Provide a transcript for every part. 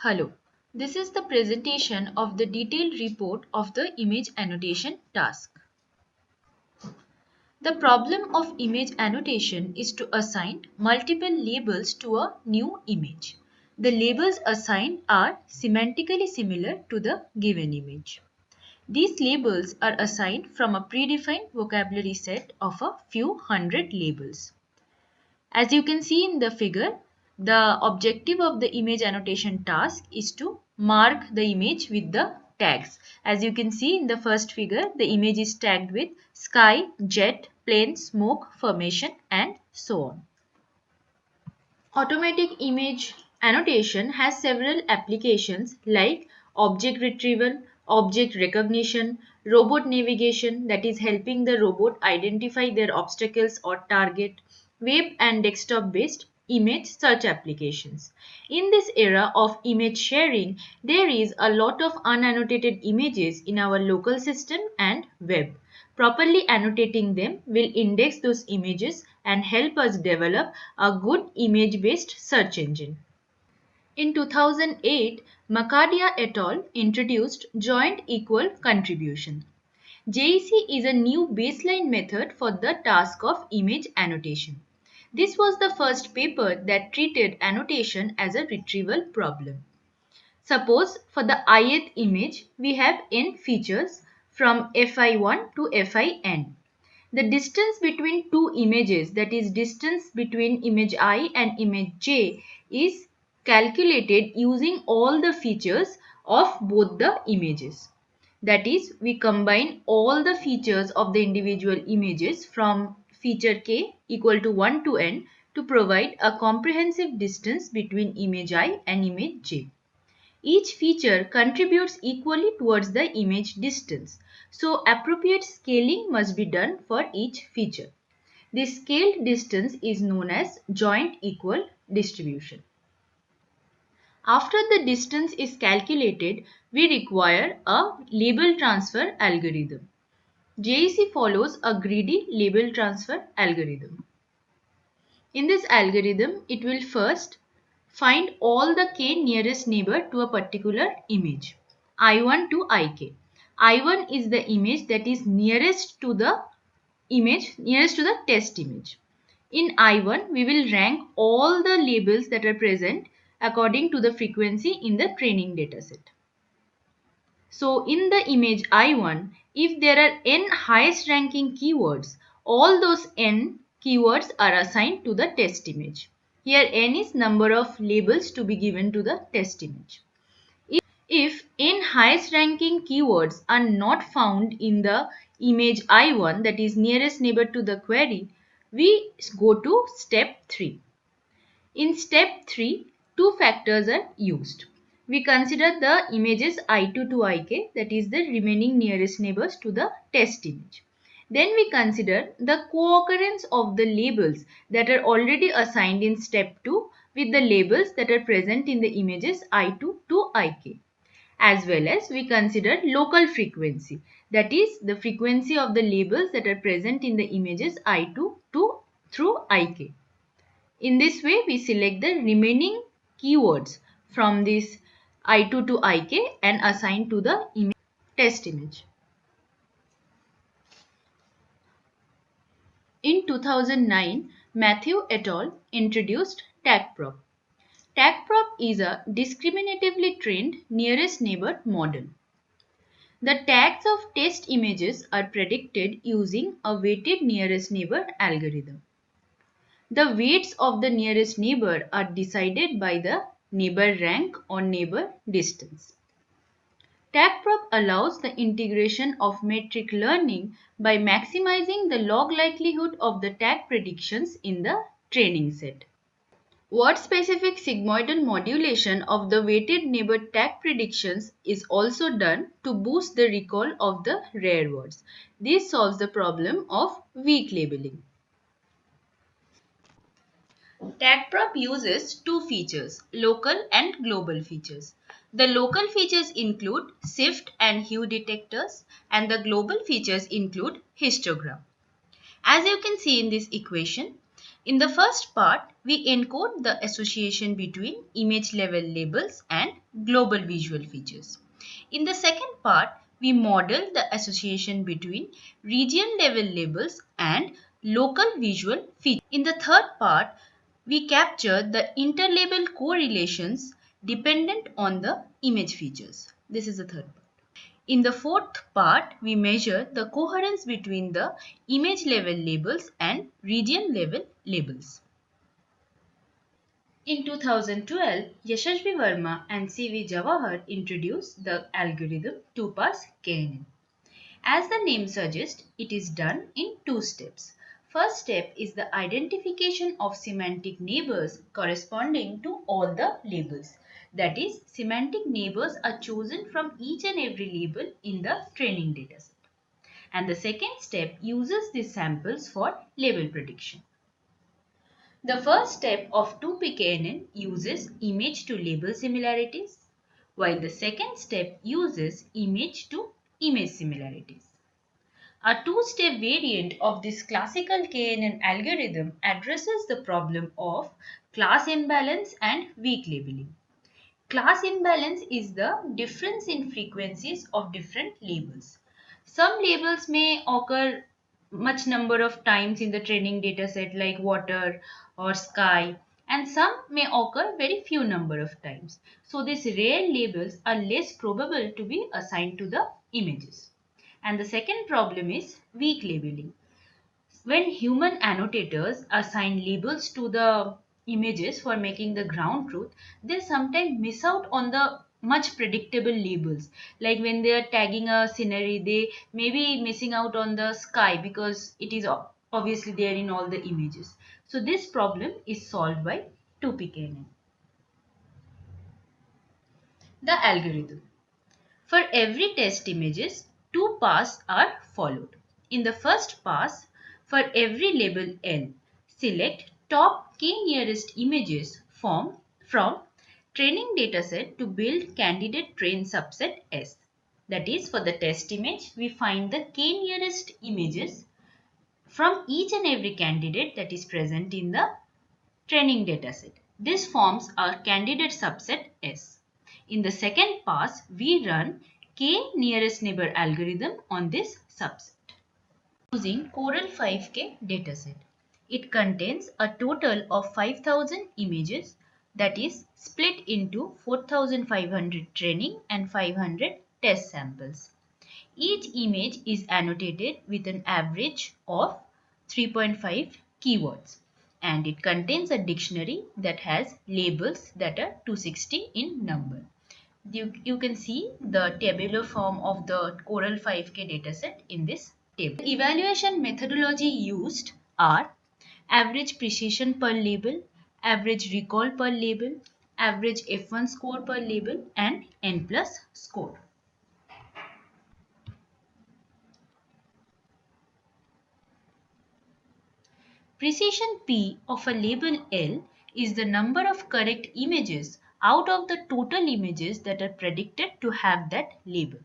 Hello, this is the presentation of the detailed report of the image annotation task. The problem of image annotation is to assign multiple labels to a new image. The labels assigned are semantically similar to the given image. These labels are assigned from a predefined vocabulary set of a few hundred labels. As you can see in the figure, the objective of the image annotation task is to mark the image with the tags. As you can see in the first figure, the image is tagged with sky, jet, plane, smoke, formation and so on. Automatic image annotation has several applications like object retrieval, object recognition, robot navigation, that is helping the robot identify their obstacles or target, web and desktop based image search applications. In this era of image sharing, there is a lot of unannotated images in our local system and web. Properly annotating them will index those images and help us develop a good image-based search engine. In 2008, Makadia et al. Introduced joint equal contribution. JEC is a new baseline method for the task of image annotation. This was the first paper that treated annotation as a retrieval problem. Suppose for the ith image, we have n features from fi1 to fin. The distance between two images, that is distance between image I and image j, is calculated using all the features of both the images. That is, we combine all the features of the individual images from feature k equal to 1 to n to provide a comprehensive distance between image I and image j. Each feature contributes equally towards the image distance, so appropriate scaling must be done for each feature. This scaled distance is known as joint equal distribution. After the distance is calculated, we require a label transfer algorithm. JEC follows a greedy label transfer algorithm. In this algorithm, it will first find all the k nearest neighbor to a particular image, I1 to ik. I1 is the image that is nearest to the test image. In I1, we will rank all the labels that are present according to the frequency in the training dataset. So in the image I1, if there are n highest ranking keywords, all those n keywords are assigned to the test image. Here n is number of labels to be given to the test image. If n highest ranking keywords are not found in the image I1, that is nearest neighbor to the query, we go to step 3. In step 3, two factors are used. We consider the images I2 to ik, that is the remaining nearest neighbors to the test image. Then we consider the co-occurrence of the labels that are already assigned in step 2 with the labels that are present in the images I2 to ik. As well as we consider local frequency, that is the frequency of the labels that are present in the images I2 to through ik. In this way, we select the remaining keywords from this I2 to ik and assign to the test image. In 2009, Matthew et al. Introduced TagProp. TagProp is a discriminatively trained nearest neighbor model. The tags of test images are predicted using a weighted nearest neighbor algorithm. The weights of the nearest neighbor are decided by the neighbor rank or neighbor distance. TagProp allows the integration of metric learning by maximizing the log likelihood of the tag predictions in the training set. Word-specific sigmoidal modulation of the weighted neighbor tag predictions is also done to boost the recall of the rare words. This solves the problem of weak labeling. TagProp uses two features, local and global features. The local features include shift and hue detectors, and the global features include histogram. As you can see in this equation, in the first part, we encode the association between image level labels and global visual features. In the second part, we model the association between region level labels and local visual features. In the third part, we capture the interlabel correlations dependent on the image features. This is the third part. In the fourth part, we measure the coherence between the image level labels and region level labels. In 2012, Yashasvi Verma and C.V. Jawahar introduced the algorithm to parse KNN. As the name suggests, it is done in two steps. First step is the identification of semantic neighbors corresponding to all the labels. That is, semantic neighbors are chosen from each and every label in the training dataset. And the second step uses these samples for label prediction. The first step of 2pKNN uses image to label similarities, while the second step uses image to image similarities. A two-step variant of this classical KNN algorithm addresses the problem of class imbalance and weak labeling. Class imbalance is the difference in frequencies of different labels. Some labels may occur much number of times in the training dataset like water or sky, and some may occur very few number of times. So these rare labels are less probable to be assigned to the images. And the second problem is weak labeling. When human annotators assign labels to the images for making the ground truth, they sometimes miss out on the much predictable labels. Like when they are tagging a scenery, they may be missing out on the sky because it is obviously there in all the images. So this problem is solved by 2pKNN. The algorithm. For every test images, two passes are followed. In the first pass, for every label L, select top k nearest images from training dataset to build candidate train subset S. That is, for the test image, we find the k nearest images from each and every candidate that is present in the training dataset. This forms our candidate subset S. In the second pass, we run k nearest neighbor algorithm on this subset using Coral 5K dataset. It contains a total of 5000 images, that is split into 4500 training and 500 test samples. Each image is annotated with an average of 3.5 keywords, and it contains a dictionary that has labels that are 260 in number. You can see the tabular form of the Coral 5K dataset in this table. The evaluation methodology used are average precision per label, average recall per label, average F1 score per label, and N plus score. Precision P of a label L is the number of correct images out of the total images that are predicted to have that label.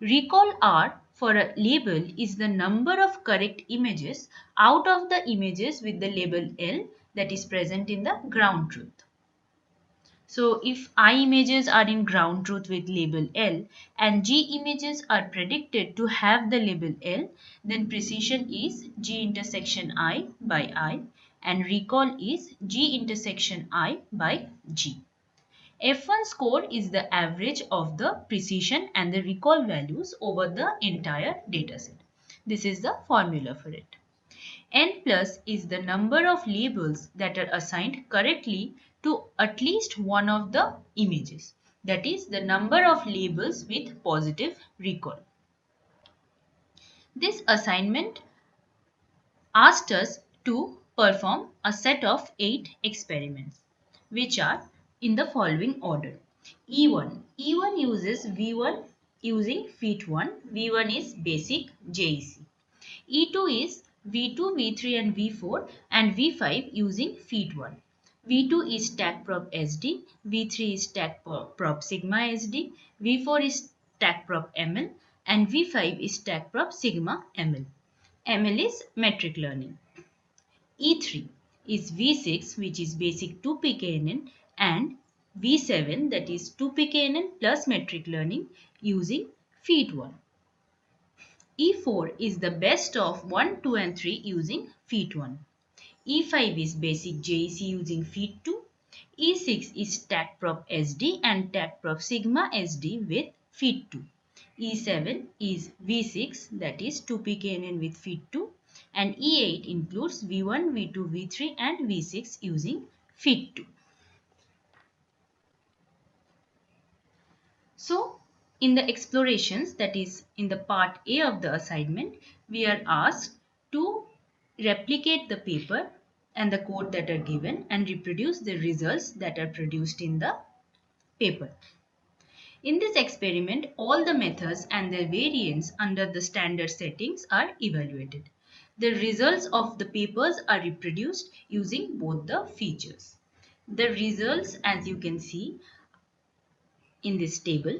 Recall R for a label is the number of correct images out of the images with the label L that is present in the ground truth. So if I images are in ground truth with label L and G images are predicted to have the label L, then precision is G intersection I by I and recall is G intersection I by G. F1 score is the average of the precision and the recall values over the entire dataset. This is the formula for it. N plus is the number of labels that are assigned correctly to at least one of the images. That is the number of labels with positive recall. This assignment asked us to perform a set of 8 experiments, which are in the following order. E1. E1 uses V1 using feat 1. V1 is basic JEC. E2 is V2, V3 and V4 and V5 using feat 1. V2 is stack prop SD, V3 is stack prop sigma SD, V4 is stack prop ML and V5 is stack prop sigma ML. ML is metric learning. E3 is V6 which is basic 2pKNN and V7, that is 2pkn plus metric learning using feed 1. E4 is the best of 1, 2 and 3 using feed 1. E5 is basic JEC using feed 2. E6 is TACPROP SD and TACPROP Sigma SD with feed 2. E7 is V6, that is 2pkn with feed 2, and E8 includes V1, V2, V3 and V6 using feed 2. So, in the explorations, that is in the part A of the assignment, we are asked to replicate the paper and the code that are given and reproduce the results that are produced in the paper. In this experiment, all the methods and their variants under the standard settings are evaluated. The results of the papers are reproduced using both the features. The results, as you can see in this table,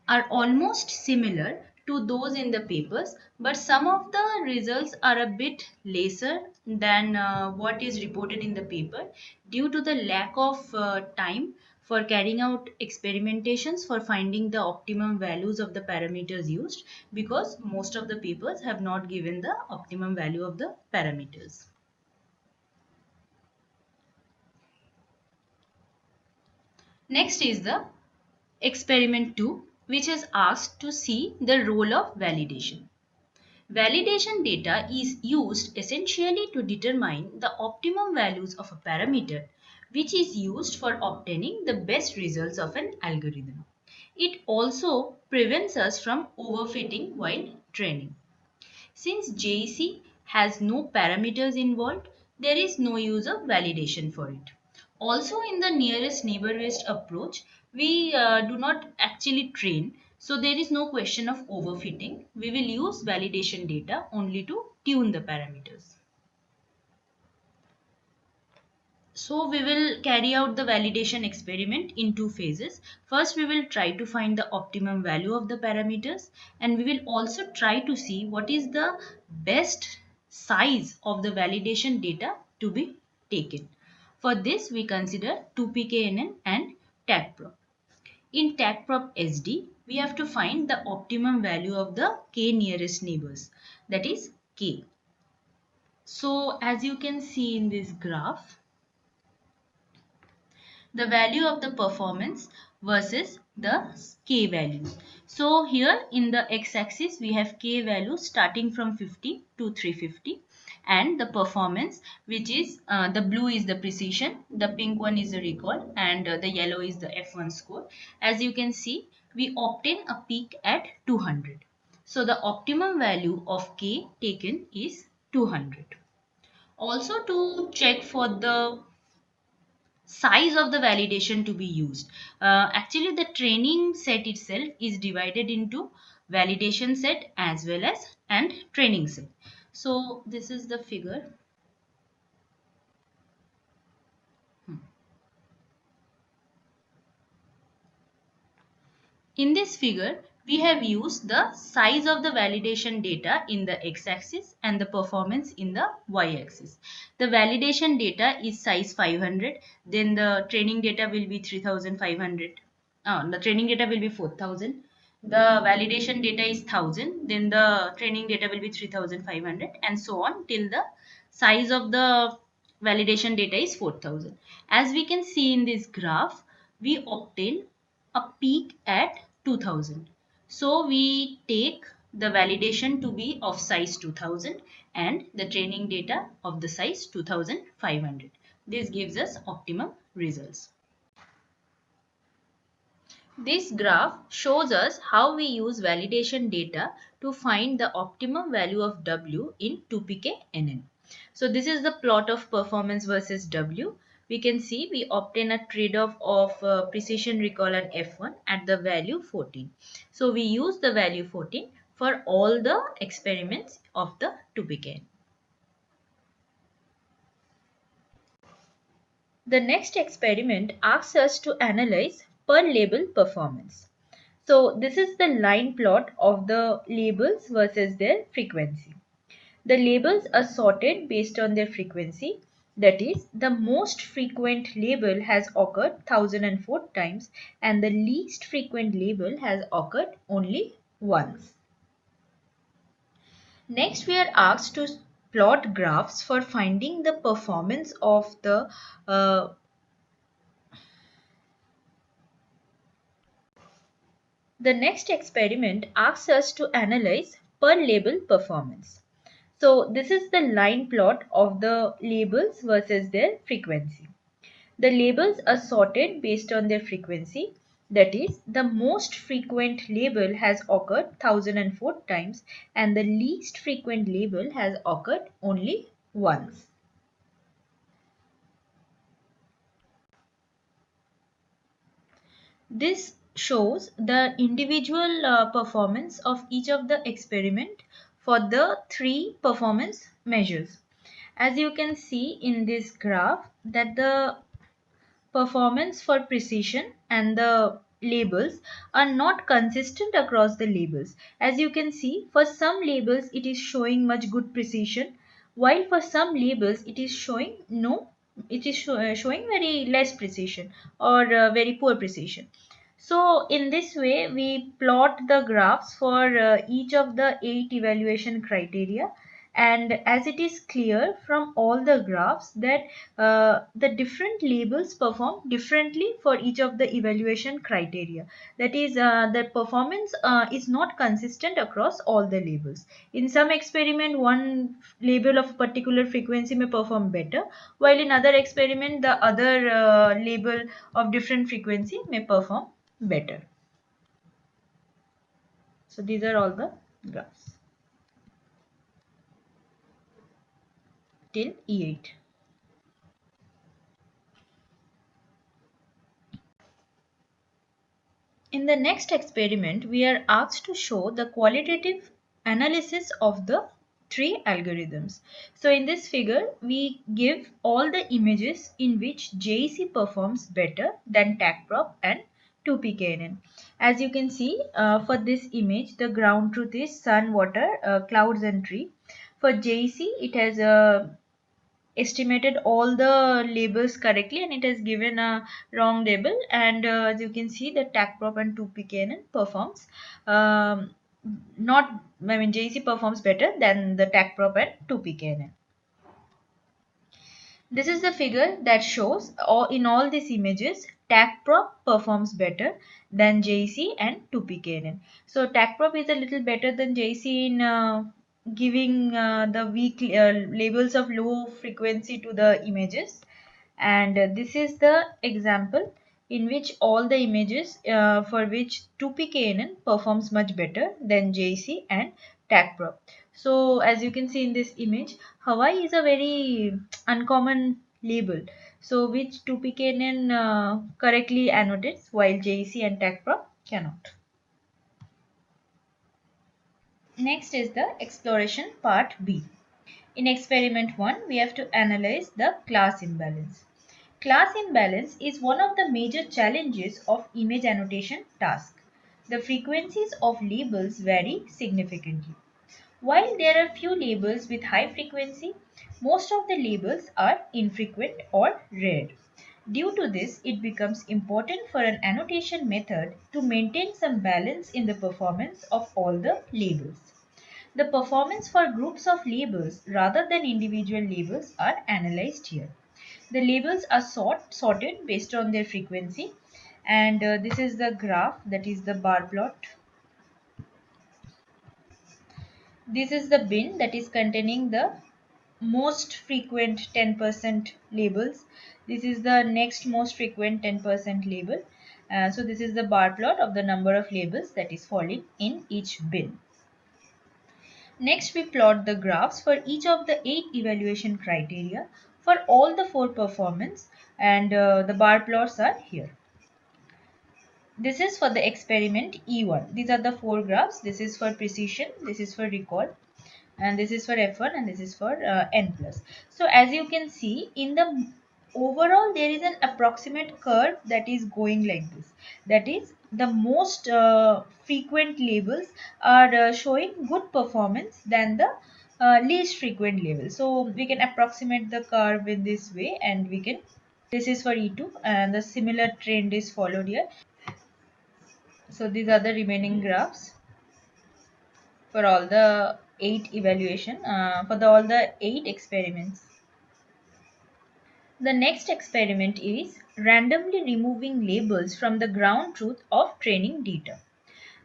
are almost similar to those in the papers, but some of the results are a bit lesser than what is reported in the paper due to the lack of time for carrying out experimentations for finding the optimum values of the parameters used, because most of the papers have not given the optimum value of the parameters. Next is the experiment 2, which is asked to see the role of validation. Validation data is used essentially to determine the optimum values of a parameter, which is used for obtaining the best results of an algorithm. It also prevents us from overfitting while training. Since JEC has no parameters involved, there is no use of validation for it. Also, in the nearest neighbor based approach, we do not actually train, so there is no question of overfitting. We will use validation data only to tune the parameters. So we will carry out the validation experiment in two phases. First, we will try to find the optimum value of the parameters, and we will also try to see what is the best size of the validation data to be taken. For this, we consider 2pkn and TACPROP. In TACPROP SD, we have to find the optimum value of the k nearest neighbors, that is k. So as you can see in this graph, the value of the performance versus the k value. So here in the x-axis we have k value starting from 50 to 350, and the performance, which is the blue is the precision, the pink one is the recall, and the yellow is the F1 score. As you can see, we obtain a peak at 200. So the optimum value of k taken is 200. Also, to check for the size of the validation to be used. Actually, the training set itself is divided into validation set as well as and training set. So this is the figure. In this figure, we have used the size of the validation data in the x-axis and the performance in the y-axis. The validation data is size 500, then the training data will be 3500. The training data will be 4000. The validation data is 1000, then the training data will be 3500, and so on till the size of the validation data is 4000. As we can see in this graph, we obtain a peak at 2000. So we take the validation to be of size 2000 and the training data of the size 2500. This gives us optimum results. This graph shows us how we use validation data to find the optimum value of W in 2pkNN. So this is the plot of performance versus W. We can see we obtain a trade-off of precision recall and F1 at the value 14. So we use the value 14 for all the experiments of the 2pkN. The next experiment asks us to analyze per label performance. So this is the line plot of the labels versus their frequency. The labels are sorted based on their frequency. That is, the most frequent label has occurred 1004 times and the least frequent label has occurred only once. Next, we are asked to plot graphs for finding the performance of uh, the next experiment asks us to analyze per label performance. So this is the line plot of the labels versus their frequency. The labels are sorted based on their frequency. That is, the most frequent label has occurred 1004 times and the least frequent label has occurred only once. This shows the individual performance of each of the experiment for the three performance measures. As you can see in this graph that the performance for precision and the labels are not consistent across the labels. As you can see, for some labels it is showing much good precision, while for some labels it is showing no, it is showing very less precision or very poor precision. So in this way, we plot the graphs for each of the 8 evaluation criteria. And as it is clear from all the graphs that the different labels perform differently for each of the evaluation criteria. That is, the performance is not consistent across all the labels. In some experiment, one label of a particular frequency may perform better, while in other experiment, the other label of different frequency may perform better. So these are all the graphs till E8. In the next experiment, we are asked to show the qualitative analysis of the three algorithms. So in this figure, we give all the images in which JEC performs better than TACPROP and 2pKNN. As you can see, for this image, the ground truth is sun, water, clouds and tree. For JEC, it has a estimated all the labels correctly and it has given a wrong label, and as you can see the TACPROP and 2pKNN performs not I mean JEC performs better than the TACPROP and 2pKNN. This is the figure that shows in all these images TACPROP performs better than JC and 2pKNN. So TACPROP is a little better than JC in giving the weak labels of low frequency to the images, and this is the example in which all the images for which 2pKNN performs much better than JC and TACPROP. So as you can see in this image, Hawaii is a very uncommon label, so which 2pKNN correctly annotates while JC and TACPROP cannot. Next is the exploration part B. In experiment 1, we have to analyze the class imbalance. Class imbalance is one of the major challenges of image annotation task. The frequencies of labels vary significantly. While there are few labels with high frequency, most of the labels are infrequent or rare. Due to this, it becomes important for an annotation method to maintain some balance in the performance of all the labels. The performance for groups of labels rather than individual labels are analyzed here. The labels are sorted based on their frequency, and this is the graph, that is the bar plot. This is the bin that is containing the most frequent 10% labels. This is the next most frequent 10% label. So this is the bar plot of the number of labels that is falling in each bin. Next, we plot the graphs for each of the 8 evaluation criteria for all the 4 performance, and the bar plots are here. This is for the experiment E1. These are the 4 graphs. This is for precision, this is for recall, and this is for F1, and this is for N plus. So as you can see in the overall, there is an approximate curve that is going like this. That is, the most frequent labels are showing good performance than the least frequent label. So we can approximate the curve in this way, and we can, this is for E2 and the similar trend is followed here. So these are the remaining graphs for all the 8 evaluation, for all the 8 experiments. The next experiment is randomly removing labels from the ground truth of training data.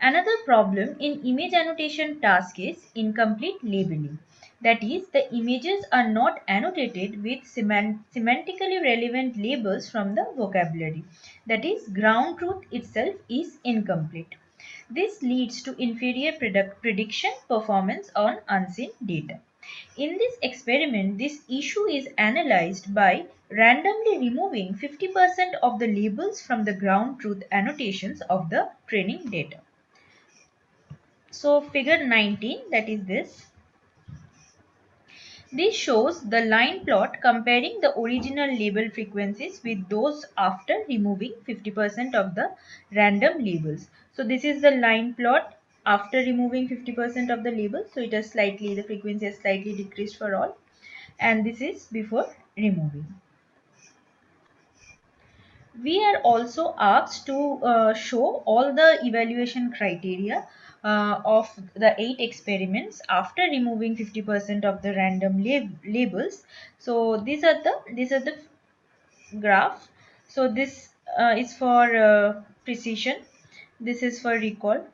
Another problem in image annotation task is incomplete labeling. That is, the images are not annotated with semantically relevant labels from the vocabulary. That is, ground truth itself is incomplete. This leads to inferior prediction performance on unseen data. In this experiment, this issue is analyzed by randomly removing 50% of the labels from the ground truth annotations of the training data. So figure 19, that is this. This shows the line plot comparing the original label frequencies with those after removing 50% of the random labels. So this is the line plot after removing 50% of the labels. So it has slightly, the frequency has slightly decreased for all. And this is before removing. We are also asked to show all the evaluation criteria of the 8 experiments after removing 50% of the random labels. So these are the graph. So this is for precision, this is for recall,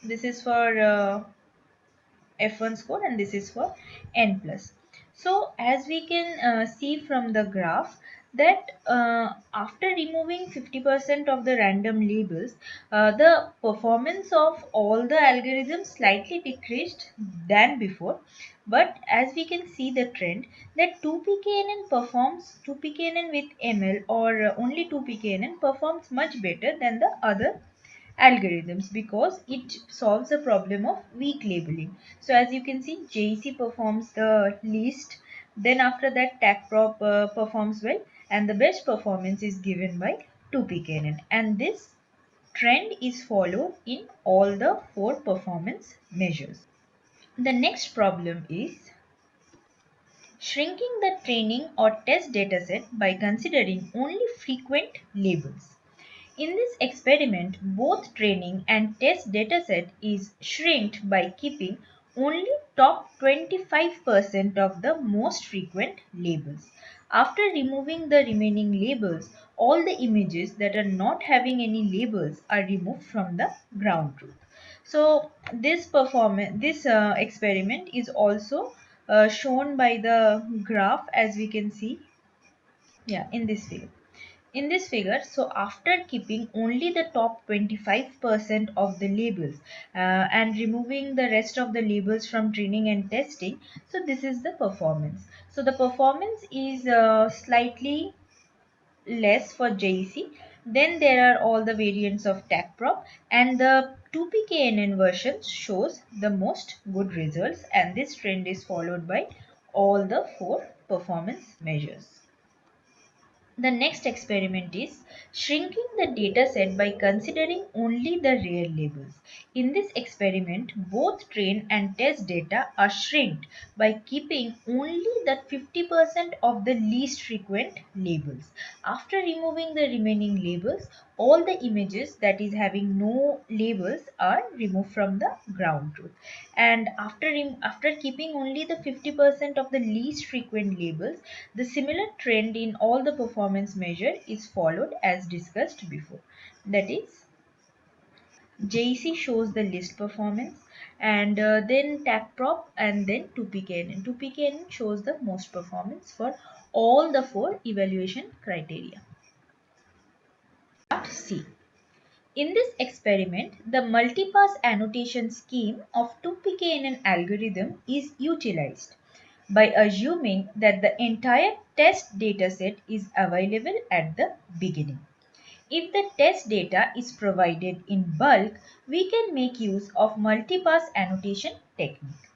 this is for F1 score, and this is for n plus. So as we can see from the graph that after removing 50% of the random labels, the performance of all the algorithms slightly decreased than before. But as we can see the trend that 2pknn performs 2pknn with ml, or only 2pknn performs much better than the other algorithms because it solves the problem of weak labeling. So as you can see, JEC performs the least, then after that TACPROP performs well, and the best performance is given by 2pkn, and this trend is followed in all the 4 performance measures. The next problem is shrinking the training or test dataset by considering only frequent labels. In this experiment, both training and test dataset is shrinked by keeping only top 25% of the most frequent labels. After removing the remaining labels, all the images that are not having any labels are removed from the ground truth. So this experiment is also shown by the graph, as we can see, yeah, in this figure. In this figure, so after keeping only the top 25% of the labels and removing the rest of the labels from training and testing, so this is the performance. So the performance is slightly less for JEC. Then there are all the variants of TACPROP, and the 2pknn version shows the most good results, and this trend is followed by all the 4 performance measures. The next experiment is shrinking the dataset by considering only the rare labels. In this experiment, both train and test data are shrinked by keeping only the 50% of the least frequent labels. After removing the remaining labels, all the images that is having no labels are removed from the ground truth. And after keeping only the 50% of the least frequent labels, the similar trend in all the performance measure is followed as discussed before. That is, JEC shows the list performance, and then TACPROP, and then 2pkn. 2pkn shows the most performance for all the 4 evaluation criteria. Part C. In this experiment, the multipass annotation scheme of 2pkn algorithm is utilized by assuming that the entire test dataset is available at the beginning. If the test data is provided in bulk, we can make use of multipass annotation technique.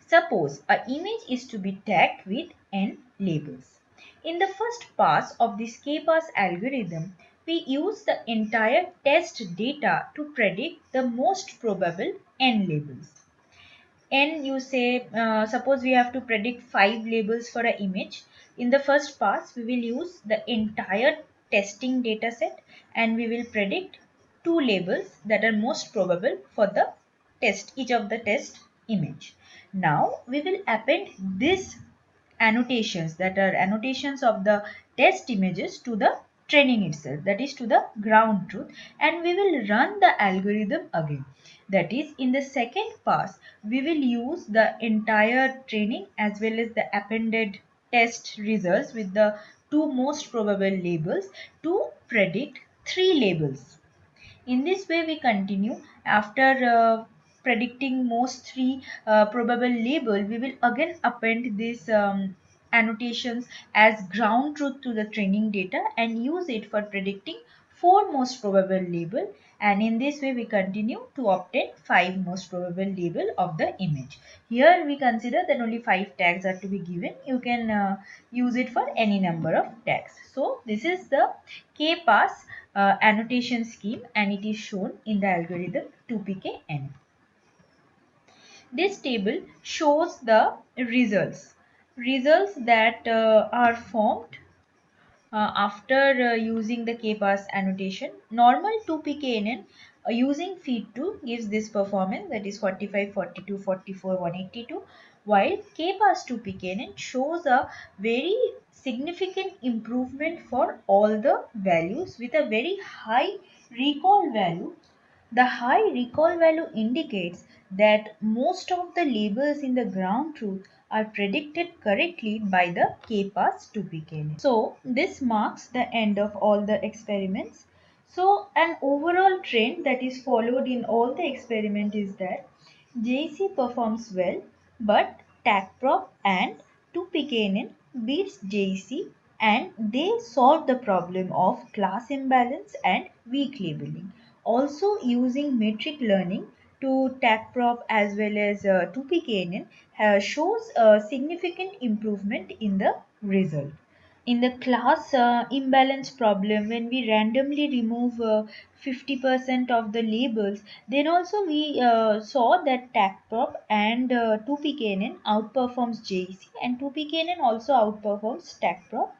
Suppose an image is to be tagged with n labels. In the first pass of this k-pass algorithm, we use the entire test data to predict the most probable n labels. n, you say, suppose we have to predict 5 labels for an image. In the first pass we will use the entire testing data set, and we will predict 2 labels that are most probable for the test, each of the test image. Now we will append this annotations, that are annotations of the test images, to the training itself, that is to the ground truth, and we will run the algorithm again. That is, in the second pass we will use the entire training as well as the appended test results with the 2 most probable labels to predict 3 labels. In this way, we continue. After predicting most 3 probable label, we will again append these annotations as ground truth to the training data and use it for predicting 4 most probable label. And in this way, we continue to obtain 5 most probable label of the image. Here we consider that only 5 tags are to be given. You can use it for any number of tags. So this is the K-pass annotation scheme, and it is shown in the algorithm 2pkn. This table shows the results that are formed after using the K-pass annotation. Normal 2pkn using feed 2 gives this performance, that is 45, 42, 44, 182, while K-pass 2pkn shows a very significant improvement for all the values with a very high recall value. The high recall value indicates that most of the labels in the ground truth are predicted correctly by the K-pass 2pkn. So this marks the end of all the experiments. So an overall trend that is followed in all the experiment is that JC performs well, but TACPROP and 2pkn beats JC, and they solve the problem of class imbalance and weak labeling. Also, using metric learning to TACPROP as well as 2pkn shows a significant improvement in the result. In the class imbalance problem, when we randomly remove 50% of the labels, then also we saw that TACPROP and 2pkn outperforms JEC, and 2pkn also outperforms TACPROP.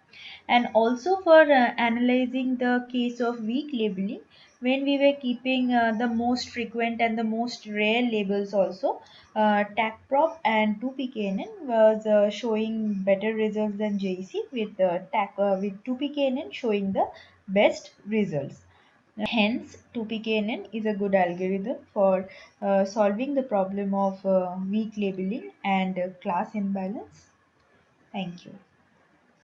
And also for analyzing the case of weak labeling, when we were keeping the most frequent and the most rare labels also, TACPROP and 2pkn was showing better results than JEC, with 2pkn showing the best results. Hence, 2pkn is a good algorithm for solving the problem of weak labeling and class imbalance. Thank you.